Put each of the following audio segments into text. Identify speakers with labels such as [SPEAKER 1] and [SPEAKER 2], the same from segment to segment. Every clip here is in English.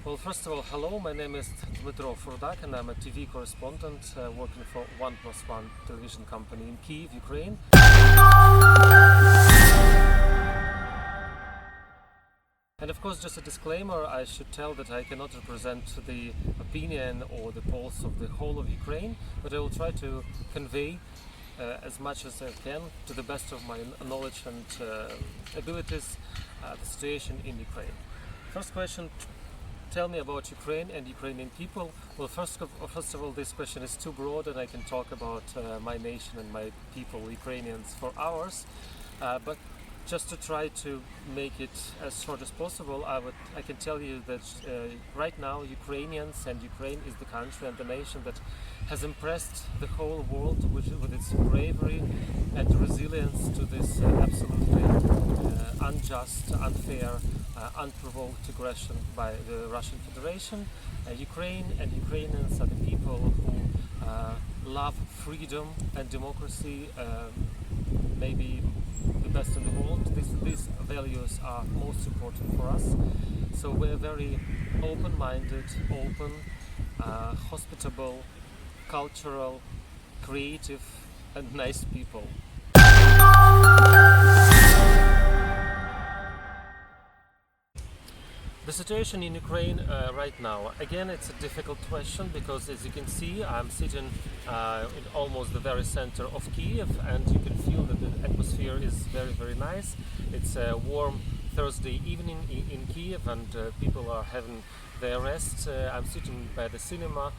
[SPEAKER 1] Well, first of all, hello, my name is Dmitro Furdak and I'm a TV correspondent working for 1+1 television company in Kyiv, Ukraine. And of course, just a disclaimer, I should tell that I cannot represent the opinion or the pulse of the whole of Ukraine, but I will try to convey as much as I can, to the best of my knowledge and abilities, the situation in Ukraine. First question. Tell me about Ukraine and Ukrainian people. Well, first of all, this question is too broad and I can talk about my nation and my people, Ukrainians, for hours. But just to try to make it as short as possible, I can tell you that right now Ukrainians and Ukraine is the country and the nation that has impressed the whole world with its bravery and resilience to this absolutely unjust, unfair, unprovoked aggression by the Russian Federation. Ukraine and Ukrainians are the people who love freedom and democracy, maybe the best in the world. These values are most important for us. So we're very open-minded, open, hospitable, cultural, creative and nice people. The situation in Ukraine right now, again, it's a difficult question because, as you can see, I'm sitting in almost the very center of Kyiv, and you can feel that the atmosphere is very, very nice. It's a warm Thursday evening in Kyiv, and people are having their rest. I'm sitting by the cinema,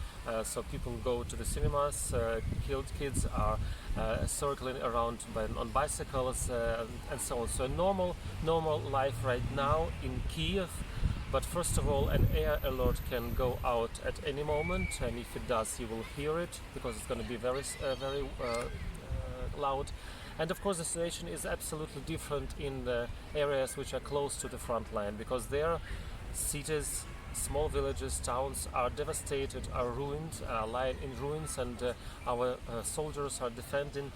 [SPEAKER 1] so people go to the cinemas. Kids are circling around on bicycles and so on. So normal life right now in Kyiv. But first of all, an air alert can go out at any moment, and if it does, you will hear it because it's going to be very loud. And of course, the situation is absolutely different in the areas which are close to the front line, because there, cities, small villages, towns are devastated, are ruined, lying in ruins, and our soldiers are defending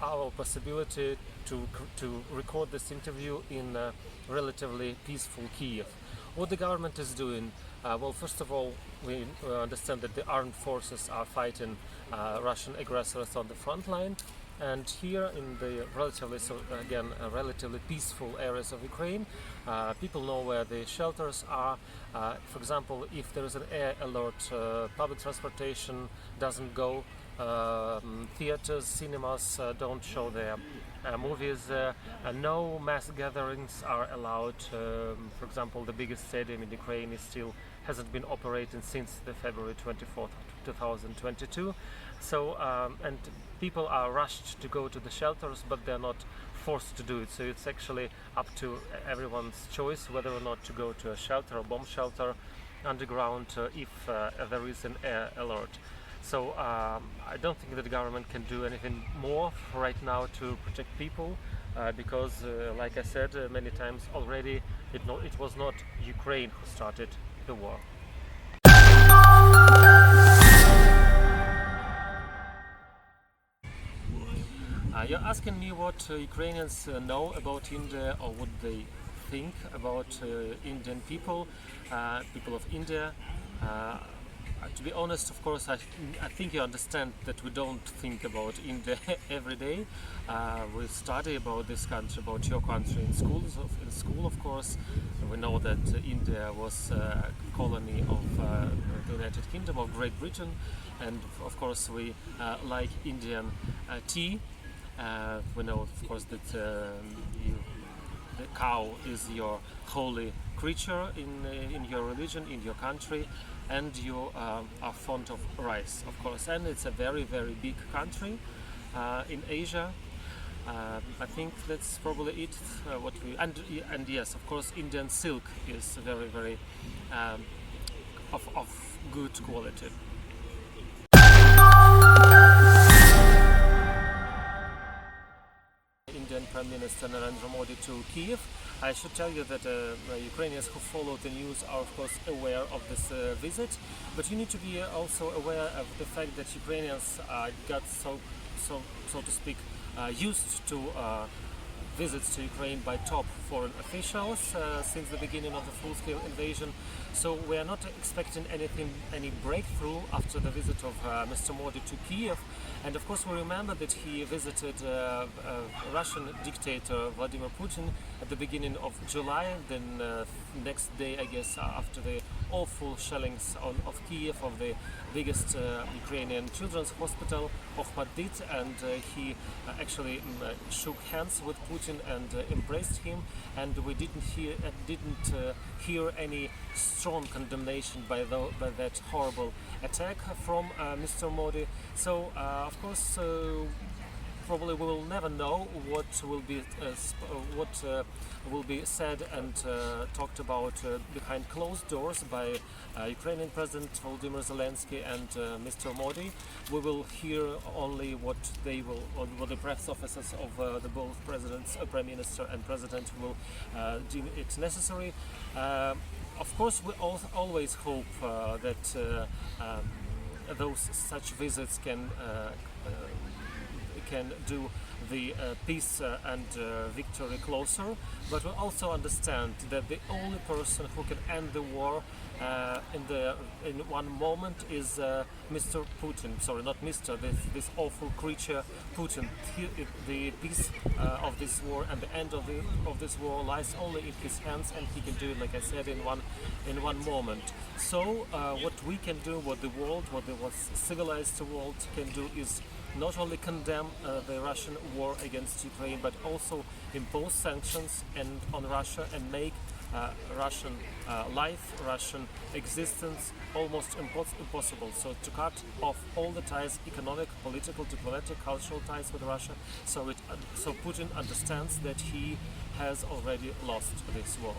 [SPEAKER 1] our possibility to record this interview in a relatively peaceful Kyiv. What the government is doing, well, first of all, we understand that the armed forces are fighting Russian aggressors on the front line, and here in the relatively peaceful areas of Ukraine, people know where the shelters are. For example, if there is an air alert, public transportation doesn't go. Theaters, cinemas don't show their movies. No mass gatherings are allowed. For example, the biggest stadium in Ukraine hasn't been operating since the February 24th, 2022. So, and people are rushed to go to the shelters, but they're not forced to do it. So it's actually up to everyone's choice whether or not to go to a shelter, a bomb shelter, underground, if there is an air alert. So I don't think that the government can do anything more right now to protect people, because, like I said many times already, it was not Ukraine who started the war. You're asking me what Ukrainians know about India, or what they think about Indian people, people of India. To be honest, of course, I think you understand that we don't think about India every day. We study about this country, about your country in school, of course. We know that India was a colony of the United Kingdom of Great Britain, and of course we like Indian tea. We know, of course, that the cow is your holy creature in your religion, in your country, and you are fond of rice, of course. And it's a very, very big country in Asia. I think that's probably it. And yes, of course, Indian silk is very, very of good quality. Indian Prime Minister Narendra Modi to Kyiv. I should tell you that Ukrainians who follow the news are of course aware of this visit, but you need to be also aware of the fact that Ukrainians got so to speak used to visits to Ukraine by top foreign officials since the beginning of the full-scale invasion. So we are not expecting any breakthrough after the visit of Mr. Modi to Kiev. And of course, we remember that he visited Russian dictator Vladimir Putin at the beginning of July. Then next day, I guess, after the awful shellings of Kiev, of the biggest Ukrainian children's hospital, Okhmatdit, and he actually shook hands with Putin and embraced him. And we didn't hear any strong condemnation by that horrible attack from Mr. Modi. So of course, probably we will never know what will be said and talked about behind closed doors by Ukrainian President Volodymyr Zelensky and Mr. Modi. We will hear only what the press officers of the both presidents, Prime Minister and President, will deem it necessary. Of course, we always hope that those such visits can do the peace and victory closer, but we also understand that the only person who can end the war in one moment is Mr. Putin. Sorry, not Mr. This awful creature, Putin. The peace of this war and the end of this war lies only in his hands, and he can do it, like I said, in one moment. So what we can do, what the civilized world can do, is not only condemn the Russian war against Ukraine, but also impose sanctions on Russia and make Russian life, Russian existence almost impossible. So to cut off all the ties, economic, political, diplomatic, cultural ties with Russia, so Putin understands that he has already lost this war.